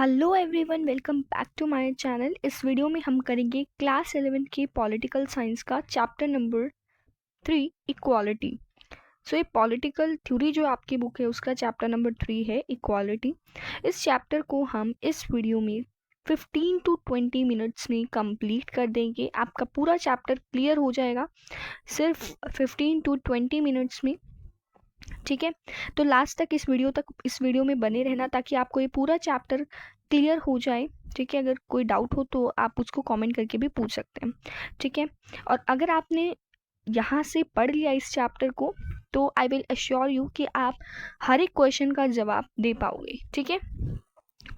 Hello everyone, welcome back to my channel. इस video में हम करेंगे क्लास 11 के पॉलिटिकल साइंस का चैप्टर नंबर 3 इक्वालिटी। सो ये पॉलिटिकल थ्योरी जो आपकी बुक है उसका चैप्टर नंबर 3 है इक्वालिटी। इस चैप्टर को हम इस वीडियो में 15 टू 20 मिनट्स में कंप्लीट कर देंगे। आपका पूरा चैप्टर क्लियर हो जाएगा सिर्फ 15 टू 20 मिनट्स में। ठीक है, तो लास्ट तक इस वीडियो में बने रहना ताकि आपको ये पूरा चैप्टर क्लियर हो जाए। ठीक है, अगर कोई डाउट हो तो आप उसको कमेंट करके भी पूछ सकते हैं। ठीक है, और अगर आपने यहाँ से पढ़ लिया इस चैप्टर को तो आई विल अश्योर यू कि आप हर एक क्वेश्चन का जवाब दे पाओगे। ठीक है,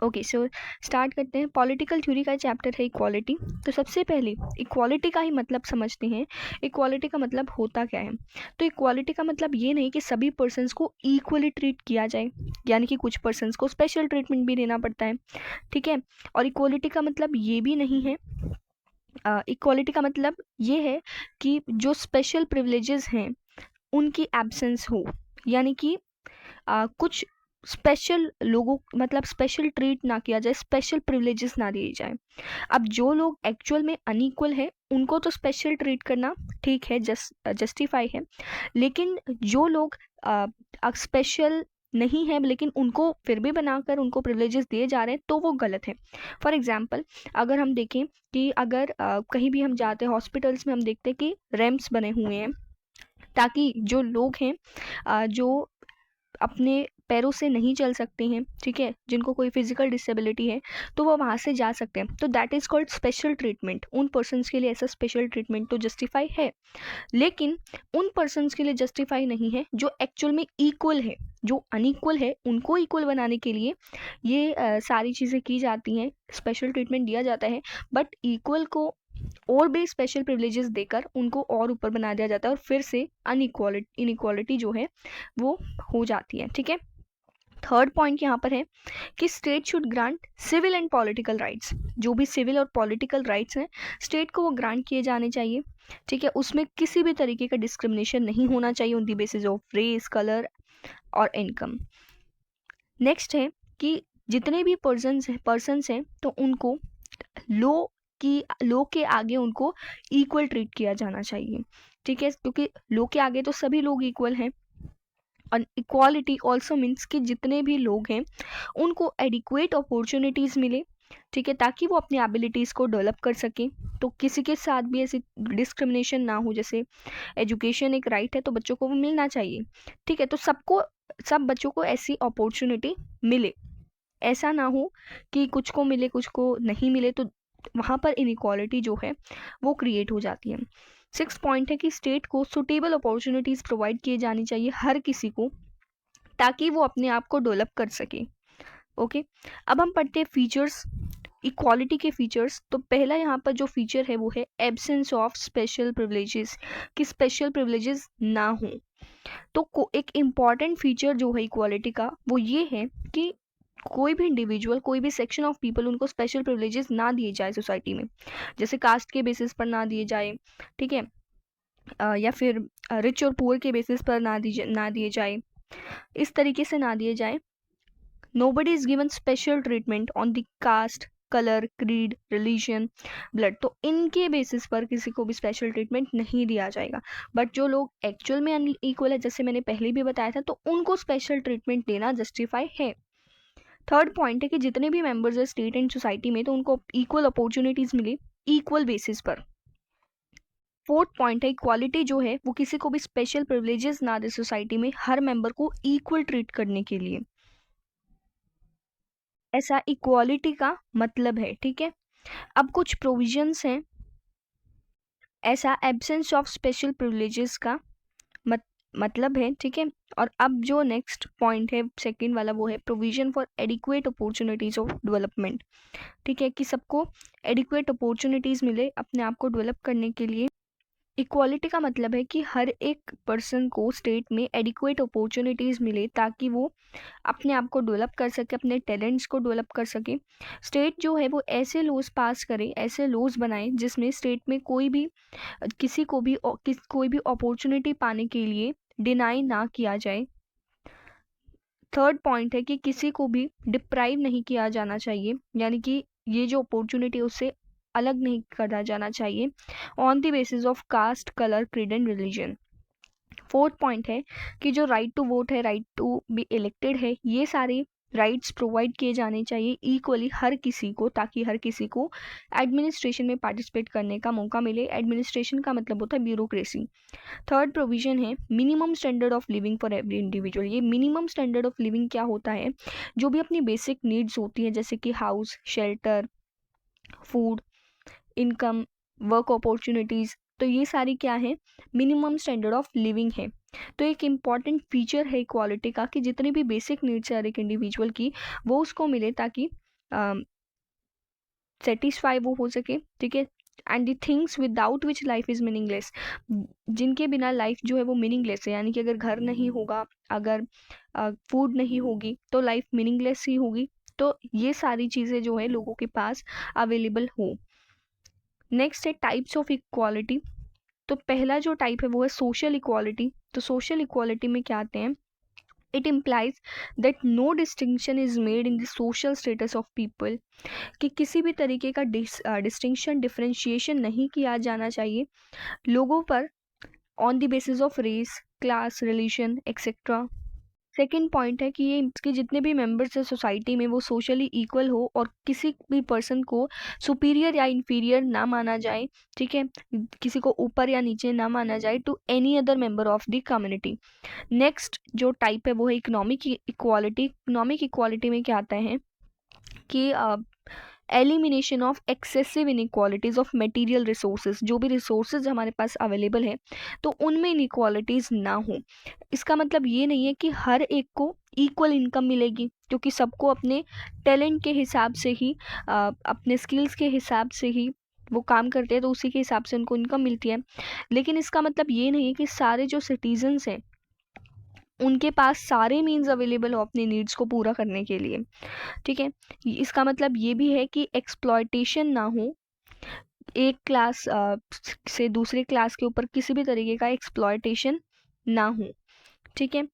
ओके, सो स्टार्ट करते हैं। पॉलिटिकल थ्योरी का चैप्टर है इक्वालिटी। तो सबसे पहले इक्वालिटी का ही मतलब समझते हैं। इक्वालिटी का मतलब होता क्या है? तो इक्वालिटी का मतलब ये नहीं कि सभी पर्सन्स को इक्वली ट्रीट किया जाए, यानी कि कुछ पर्सन्स को स्पेशल ट्रीटमेंट भी देना पड़ता है। ठीक है, और इक्वालिटी का मतलब ये भी नहीं है, इक्वालिटी का मतलब ये है कि जो स्पेशल प्रिविलेजेस हैं उनकी एब्सेंस हो, यानी कि कुछ स्पेशल लोगों मतलब स्पेशल ट्रीट ना किया जाए, स्पेशल प्रिविलेजेस ना दिए जाए। अब जो लोग एक्चुअल में अनइक्वल है उनको तो स्पेशल ट्रीट करना ठीक है, जस्टिफाई है, लेकिन जो लोग स्पेशल नहीं है लेकिन उनको फिर भी बनाकर उनको प्रिविलेजेस दिए जा रहे हैं तो वो गलत है। फॉर एग्जाम्पल, अगर हम देखें कि अगर कहीं भी हम जाते हैं हॉस्पिटल्स में, हम देखते हैं कि रैम्प्स बने हुए हैं ताकि जो लोग हैं जो अपने पैरों से नहीं चल सकते हैं, ठीक है, जिनको कोई फिजिकल डिसेबिलिटी है, तो वो वहाँ से जा सकते हैं। तो that is called special treatment. उन पर्सन्स के लिए ऐसा स्पेशल ट्रीटमेंट तो जस्टिफाई है, लेकिन उन पर्सन्स के लिए जस्टिफाई नहीं है जो एक्चुअल में इक्वल है। जो अनइक्वल है उनको इक्वल बनाने के लिए ये सारी चीज़ें की जाती हैं, स्पेशल ट्रीटमेंट दिया जाता है। बट इक्वल को और भी स्पेशल प्रिविलेजेस देकर उनको और ऊपर बना दिया जाता है और फिर से इनइक्वालिटी जो है वो हो जाती है। ठीक है, थर्ड पॉइंट यहाँ पर है कि state should grant civil and political rights. जो भी सिविल और पॉलिटिकल राइट्स हैं स्टेट को वो ग्रांट किए जाने चाहिए। ठीक है, उसमें किसी भी तरीके का डिस्क्रिमिनेशन नहीं होना चाहिए on the basis of race, colour और इनकम। नेक्स्ट है कि जितने भी पर्सन्स हैं तो उनको लो के आगे उनको इक्वल ट्रीट किया जाना चाहिए। ठीक है, क्योंकि लो के आगे तो सभी लोग इक्वल हैं। और इक्वालिटी ऑल्सो मीन्स कि जितने भी लोग हैं उनको एडिक्वेट अपॉर्चुनिटीज़ मिले, ठीक है, ताकि वो अपनी एबिलिटीज़ को डेवलप कर सकें। तो किसी के साथ भी ऐसी डिस्क्रिमिनेशन ना हो। जैसे एजुकेशन एक राइट है तो बच्चों को वो मिलना चाहिए। ठीक है, तो सब बच्चों को ऐसी अपॉर्चुनिटी मिले। ऐसा ना हो कि कुछ को मिले कुछ को नहीं मिले, तो वहाँ पर इनइक्वालिटी जो है वो क्रिएट हो जाती है। 6 पॉइंट है कि स्टेट को सुटेबल अपॉर्चुनिटीज़ प्रोवाइड किए जानी चाहिए हर किसी को, ताकि वो अपने आप को डेवलप कर सके। ओके, अब हम पढ़ते हैं फीचर्स, इक्वालिटी के फीचर्स। तो पहला यहाँ पर जो फीचर है वो है एब्सेंस ऑफ स्पेशल प्रिविलेजेस, कि स्पेशल प्रिविलेजेस ना हो। तो एक इम्पॉर्टेंट फीचर जो है इक्वालिटी का वो ये है कि कोई भी इंडिविजुअल, कोई भी सेक्शन ऑफ पीपल, उनको स्पेशल प्रिविलेजेस ना दिए जाए सोसाइटी में। जैसे कास्ट के बेसिस पर ना दिए जाए, ठीक है, या फिर रिच और पुअर के बेसिस पर ना दिए जाए, इस तरीके से ना दिए जाए। Nobody is given special treatment on the caste, colour, creed, religion, blood. तो इनके बेसिस पर किसी को भी स्पेशल ट्रीटमेंट नहीं दिया जाएगा। बट जो लोग एक्चुअल में अनइक्वल है, जैसे मैंने पहले भी बताया था, तो उनको स्पेशल ट्रीटमेंट देना जस्टिफाई है। थर्ड पॉइंट है कि जितने भी मेंबर्स है स्टेट एंड सोसाइटी में, तो उनको इक्वल अपॉर्चुनिटीज मिले इक्वल बेसिस पर। फोर्थ पॉइंट है इक्वालिटी जो है वो किसी को भी स्पेशल प्रिविलेजेस ना दे सोसाइटी में, हर मेंबर को इक्वल ट्रीट करने के लिए। ऐसा इक्वालिटी का मतलब है। ठीक है, अब कुछ प्रोविजंस हैं ऐसा एब्सेंस ऑफ स्पेशल प्रिविलेजेस का मतलब है। ठीक है, और अब जो नेक्स्ट पॉइंट है सेकंड वाला वो है provision for adequate opportunities of development. ठीक है, कि सबको एडिक्वेट अपॉर्चुनिटीज मिले अपने आप को डेवलप करने के लिए। इक्वालिटी का मतलब है कि हर एक पर्सन को स्टेट में एडिक्वेट अपॉर्चुनिटीज़ मिले ताकि वो अपने आप को डेवलप कर सके, अपने टैलेंट्स को डेवलप कर सके। स्टेट जो है वो ऐसे लॉज पास करे, ऐसे लॉज बनाए जिसमें स्टेट में कोई भी किसी को भी कोई भी अपॉर्चुनिटी पाने के लिए डिनाई ना किया जाए। थर्ड पॉइंट है कि किसी को भी डिप्राइव नहीं किया जाना चाहिए, यानी कि ये जो अपॉर्चुनिटी उससे अलग नहीं करा जाना चाहिए on the basis of caste, colour, creed and religion. Fourth point है कि जो राइट टू वोट है, राइट टू बी इलेक्टेड है, ये सारे राइट्स प्रोवाइड किए जाने चाहिए इक्वली हर किसी को, ताकि हर किसी को एडमिनिस्ट्रेशन में पार्टिसिपेट करने का मौका मिले। एडमिनिस्ट्रेशन का मतलब होता है ब्यूरोक्रेसी। थर्ड प्रोविजन है minimum standard of living for every individual. ये मिनिमम स्टैंडर्ड ऑफ लिविंग क्या होता है? जो भी अपनी बेसिक नीड्स होती है, जैसे कि house, shelter, food, income, work opportunities, तो ये सारी क्या है? मिनिमम स्टैंडर्ड ऑफ लिविंग है। तो एक इम्पॉर्टेंट फीचर है इक्वालिटी का कि जितनी भी बेसिक नीड्स है हर एक इंडिविजुअल की, वो उसको मिले, ताकि सेटिस्फाई वो हो सके, ठीक है। And the things without which life is meaningless, जिनके बिना लाइफ जो है वो मीनिंगलेस है, यानी कि अगर घर नहीं होगा, अगर फूड नहीं होगी, तो लाइफ मीनिंगलेस ही होगी। तो ये सारी चीज़ें जो है लोगों के पास अवेलेबल हो। नेक्स्ट है टाइप्स ऑफ इक्वालिटी। तो पहला जो टाइप है वो है सोशल इक्वालिटी। तो सोशल इक्वालिटी में क्या आते हैं? It implies that no distinction is made in the social status of people, कि किसी भी तरीके का डिस्टिंक्शन, डिफ्रेंशिएशन नहीं किया जाना चाहिए लोगों पर on the basis of race, class, religion etcetera. Second point है कि ये इसके जितने भी मेंबर्स है सोसाइटी में वो सोशली इक्वल हो और किसी भी पर्सन को सुपीरियर या इन्फीरियर ना माना जाए, ठीक है, किसी को ऊपर या नीचे ना माना जाए to any other member of the community. Next जो टाइप है वो है इकोनॉमिक इक्वालिटी। इकोनॉमिक इक्वालिटी में क्या आता है कि elimination of excessive inequalities of material resources. जो भी रिसोर्सेज हमारे पास अवेलेबल है तो उनमें इनइक्वालिटीज़ ना हो। इसका मतलब ये नहीं है कि हर एक को इक्वल इनकम मिलेगी, क्योंकि सबको अपने टैलेंट के हिसाब से ही, अपने स्किल्स के हिसाब से ही वो काम करते हैं, तो उसी के हिसाब से उनको इनकम मिलती है। लेकिन इसका मतलब ये नहीं है कि सारे जो सिटीजन्स हैं उनके पास सारे मीन्स अवेलेबल हो अपनी नीड्स को पूरा करने के लिए, ठीक है। इसका मतलब ये भी है कि एक्सप्लॉयटेशन ना हो, एक क्लास से दूसरे क्लास के ऊपर किसी भी तरीके का एक्सप्लॉयटेशन ना हो, ठीक है।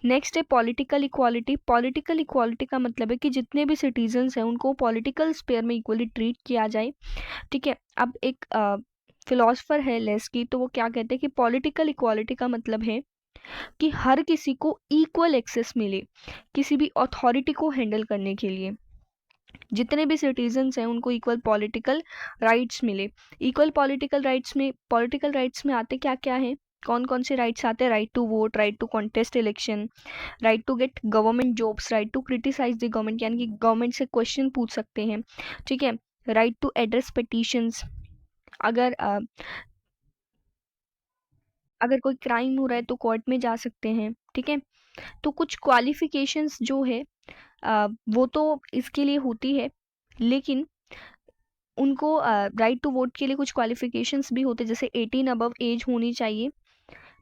नेक्स्ट है पॉलिटिकल इक्वालिटी। पॉलिटिकल इक्वालिटी का मतलब है कि जितने भी सिटीजन्स हैं उनको पॉलिटिकल स्पेयर में इक्वली ट्रीट किया जाए, ठीक है। अब एक फिलोसफर है लेस्की, तो वो क्या कहते हैं कि पॉलिटिकल इक्वालिटी का मतलब है कि हर किसी को इक्वल एक्सेस मिले किसी भी अथॉरिटी को हैंडल करने के लिए। जितने भी सिटीजन्स हैं उनको इक्वल पॉलिटिकल राइट्स मिले। इक्वल पॉलिटिकल राइट्स में आते क्या क्या हैं? कौन कौन से राइट्स आते हैं? Right to vote, right to contest election, right to get government jobs, right to criticise the government, यानी कि गवर्नमेंट से क्वेश्चन पूछ सकते हैं, ठीक है। राइट टू एड्रेस पिटीशंस, अगर अगर कोई क्राइम हो रहा है तो कोर्ट में जा सकते हैं, ठीक है। तो कुछ क्वालिफिकेशंस जो है वो तो इसके लिए होती है, लेकिन उनको राइट टू वोट के लिए कुछ क्वालिफिकेशंस भी होते हैं, जैसे 18 अबव एज होनी चाहिए,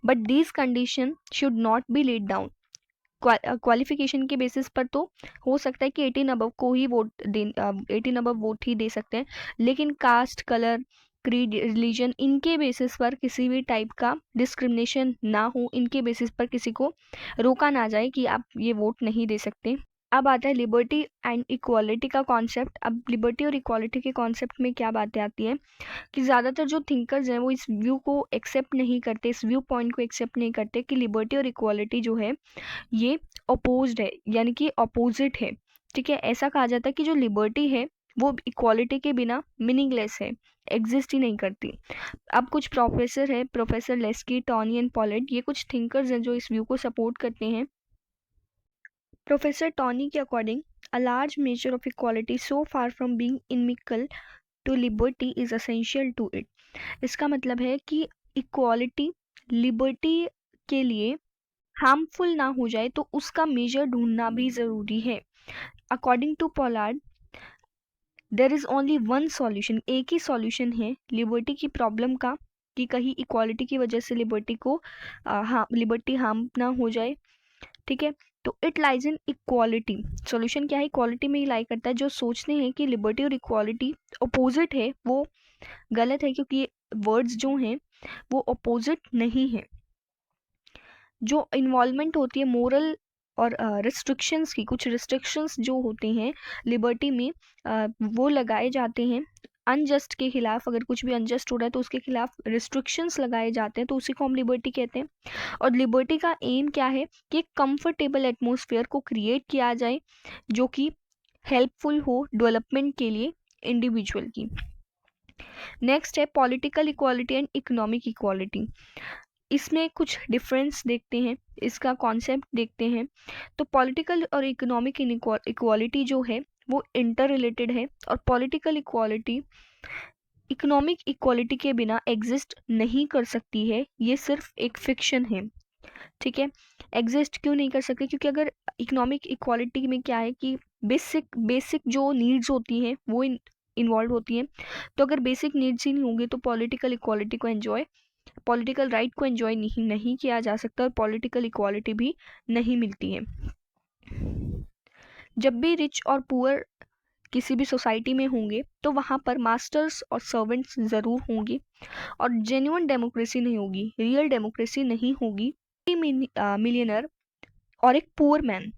but this condition should not be let down. Qualification के बेसिस पर तो हो सकता है कि 18 अबव को ही वोट दे, 18 अबव वोट ही दे सकते हैं, लेकिन कास्ट, कलर, क्रीड, रिलीजन, इनके बेसिस पर किसी भी टाइप का डिस्क्रिमिनेशन ना हो, इनके बेसिस पर किसी को रोका ना जाए कि आप ये वोट नहीं दे सकते। अब आता है लिबर्टी एंड इक्वालिटी का कॉन्सेप्ट। अब लिबर्टी और इक्वालिटी के कॉन्सेप्ट में क्या बातें आती हैं कि ज़्यादातर जो थिंकर्स हैं वो इस व्यू को एक्सेप्ट नहीं करते, इस व्यू पॉइंट को एक्सेप्ट नहीं करते कि लिबर्टी और इक्वालिटी जो है ये अपोज्ड है, यानी कि अपोजिट है, ठीक है। ऐसा कहा जाता है कि जो लिबर्टी है वो इक्वालिटी के बिना मीनिंगलेस है, एग्जिस्ट ही नहीं करती। अब कुछ प्रोफेसर है, प्रोफेसर लेस्की, टॉनी एंड पॉलेट, ये कुछ थिंकर्स हैं जो इस व्यू को सपोर्ट करते हैं। प्रोफेसर टॉनी के according a large measure of equality so far from being inimical to liberty is essential to it. इसका मतलब है कि इक्वालिटी लिबर्टी के लिए हार्मफुल ना हो जाए तो उसका मेजर ढूंढना भी ज़रूरी है। According to Pollard there is only one solution, एक ही सॉल्यूशन है लिबर्टी की प्रॉब्लम का, कि कहीं इक्वालिटी की वजह से लिबर्टी को लिबर्टी हार्म ना हो जाए, ठीक है। तो it lies in equality. Solution क्या है? इक्वालिटी में ही लाई करता है। जो सोचते हैं कि लिबर्टी और इक्वालिटी अपोजिट है वो गलत है, क्योंकि वर्ड्स जो हैं वो अपोजिट नहीं है। जो इन्वॉल्वमेंट होती है मोरल और रिस्ट्रिक्शंस की, कुछ रिस्ट्रिक्शंस जो होते हैं लिबर्टी में वो लगाए जाते हैं। अनजस्ट के खिलाफ, अगर कुछ भी अनजस्ट हो रहा है तो उसके खिलाफ रिस्ट्रिक्शंस लगाए जाते हैं, तो उसी को हम लिबर्टी कहते हैं। और लिबर्टी का एम क्या है कि एक कंफर्टेबल एटमॉस्फेयर को क्रिएट किया जाए जो कि हेल्पफुल हो डेवलपमेंट के लिए इंडिविजुअल की। नेक्स्ट है political equality and economic equality. इसमें कुछ डिफरेंस देखते हैं, इसका कॉन्सेप्ट देखते हैं। तो पॉलिटिकल और इकोनॉमिक इक्वालिटी जो है वो इंटर रिलेटेड है, और पॉलिटिकल इक्वालिटी इकोनॉमिक इक्वालिटी के बिना एग्जिस्ट नहीं कर सकती है, ये सिर्फ एक फिक्शन है। ठीक है, एग्जिस्ट क्यों नहीं कर सकती? क्योंकि अगर इकोनॉमिक इक्वालिटी में क्या है कि बेसिक जो नीड्स होती हैं वो इन्वॉल्व होती हैं, तो अगर बेसिक नीड्स ही नहीं होंगी तो पॉलिटिकल राइट को एंजॉय नहीं किया जा सकता, और पॉलिटिकल इक्वालिटी भी नहीं मिलती है। जब भी रिच और पुअर किसी भी सोसाइटी में होंगे तो वहाँ पर मास्टर्स और सर्वेंट्स ज़रूर होंगे, और जेन्युइन डेमोक्रेसी नहीं होगी, रियल डेमोक्रेसी नहीं होगी। मिलियनर और एक पुअर मैन,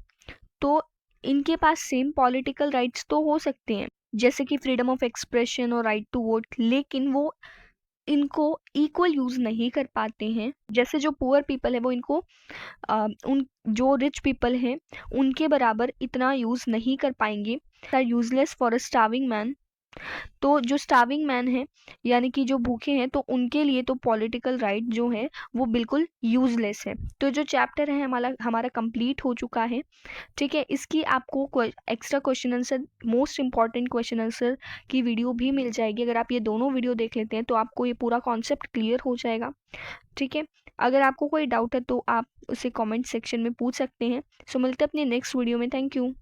तो इनके पास सेम पॉलिटिकल राइट्स तो हो सकते हैं, जैसे कि फ्रीडम ऑफ एक्सप्रेशन और राइट टू वोट, लेकिन वो इनको इक्वल यूज नहीं कर पाते हैं। जैसे जो पुअर पीपल है वो इनको उन जो रिच पीपल हैं उनके बराबर इतना यूज नहीं कर पाएंगे। Useless for a starving man, तो जो स्टार्विंग मैन है यानी कि जो भूखे हैं, तो उनके लिए तो पॉलिटिकल राइट जो है वो बिल्कुल यूजलेस है। तो जो चैप्टर है हमारा हमारा कंप्लीट हो चुका है। ठीक है, इसकी आपको extra question answer, most important question answer की वीडियो भी मिल जाएगी। अगर आप ये दोनों वीडियो देख लेते हैं तो आपको ये पूरा कॉन्सेप्ट क्लियर हो जाएगा। ठीक है, अगर आपको कोई डाउट है तो आप उसे कमेंट सेक्शन में पूछ सकते हैं। सो मिलते हैं अपने नेक्स्ट वीडियो में। Thank you.